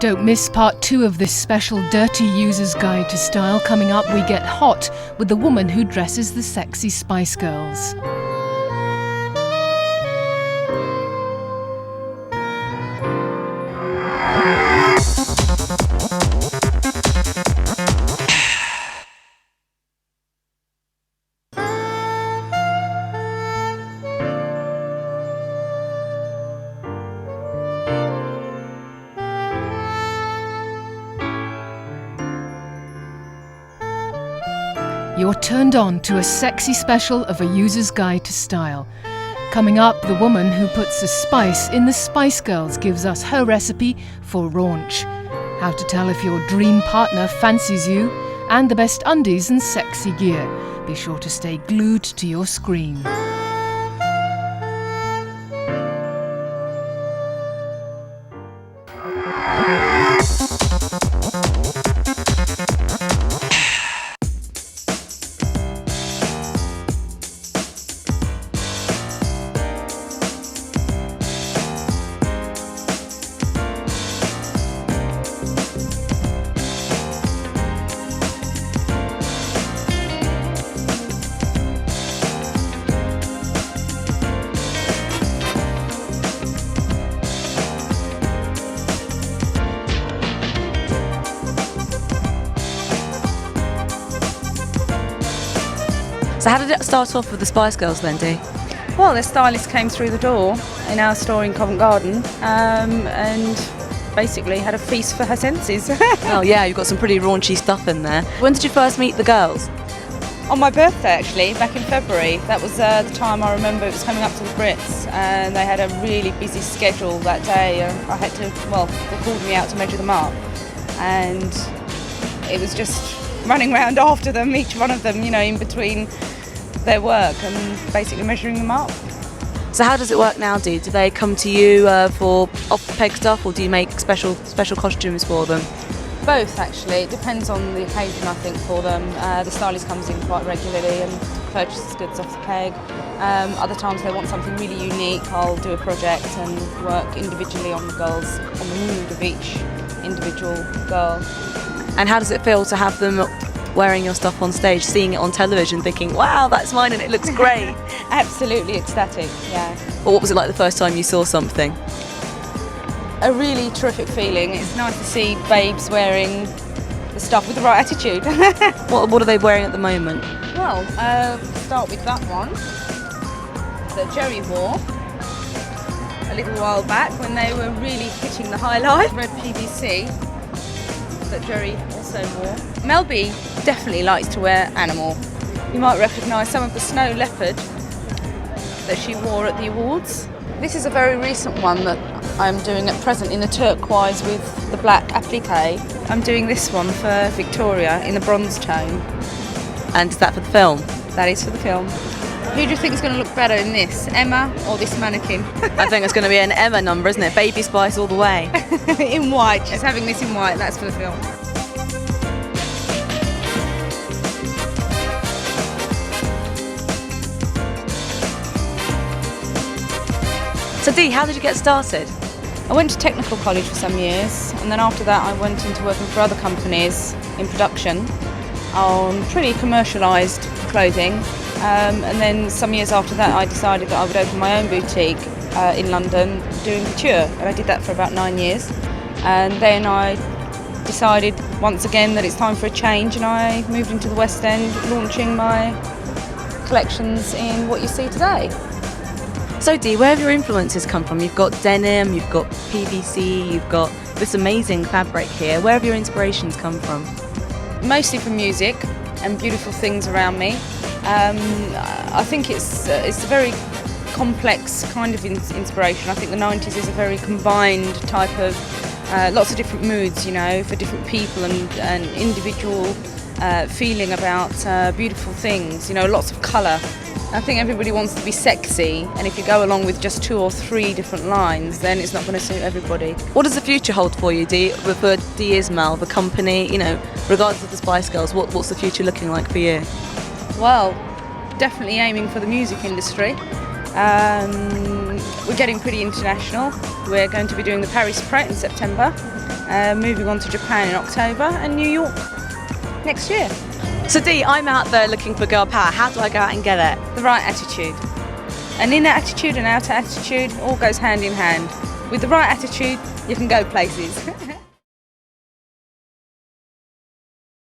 Don't miss part 2 of this special Dirty User's Guide to Style. Coming up, we get hot with the woman who dresses the sexy Spice Girls. You're turned on to a sexy special of A User's Guide to Style. Coming up, the woman who puts the spice in the Spice Girls gives us her recipe for raunch. How to tell if your dream partner fancies you, and the best undies and sexy gear. Be sure to stay glued to your screen. So how did it start off with the Spice Girls then, Dee? Well, the stylist came through the door in our store in Covent Garden and basically had a feast for her senses. Oh yeah, you've got some pretty raunchy stuff in there. When did you first meet the girls? On my birthday, actually, back in February. That was the time I remember. It was coming up to the Brits and they had a really busy schedule that day. I had to, they called me out to measure them up and it was just running around after them, each one of them, you know, in between their work and basically measuring them up. So how does it work now, Dee? Do they come to you for off-the-peg stuff, or do you make special costumes for them? Both, actually. It depends on the occasion, I think, for them. The stylist comes in quite regularly and purchases goods off the peg. Other times they want something really unique. I'll do a project and work individually on the girls, on the mood of each individual girl. And how does it feel to have them wearing your stuff on stage, seeing it on television, thinking, wow, that's mine and it looks great? Absolutely ecstatic, yeah. Or what was it like the first time you saw something? A really terrific feeling. It's nice to see babes wearing the stuff with the right attitude. What are they wearing at the moment? Well, start with that one that Jerry wore a little while back when they were really hitting the high life. Red PVC that Jerry also wore. Mel B definitely likes to wear animal. You might recognise some of the snow leopard that she wore at the awards. This is a very recent one that I'm doing at present in the turquoise with the black applique. I'm doing this one for Victoria in the bronze tone. And is that for the film? That is for the film. Who do you think is going to look better in this, Emma or this mannequin? I think it's going to be an Emma number, isn't it? Baby Spice all the way. In white. She's having this in white, that's for the film. So Dee, how did you get started? I went to technical college for some years and then after that I went into working for other companies in production on pretty commercialised clothing. And then some years after that I decided that I would open my own boutique in London doing couture, and I did that for about 9 years. And then I decided once again that it's time for a change and I moved into the West End launching my collections in what you see today. So Dee, where have your influences come from? You've got denim, you've got PVC, you've got this amazing fabric here. Where have your inspirations come from? Mostly from music and beautiful things around me. I think it's a very complex kind of inspiration. I think the 90s is a very combined type of lots of different moods, you know, for different people and individual feeling about beautiful things, you know, lots of colour. I think everybody wants to be sexy, and if you go along with just 2 or 3 different lines, then it's not going to suit everybody. What does the future hold for you, Dee, for Dee Izmail, the company, you know, regardless of the Spice Girls, what's the future looking like for you? Well, definitely aiming for the music industry. We're getting pretty international. We're going to be doing the Paris Pret in September, moving on to Japan in October, and New York next year. So Dee, I'm out there looking for girl power. How do I go out and get it? The right attitude. An inner attitude and outer attitude all goes hand in hand. With the right attitude, you can go places.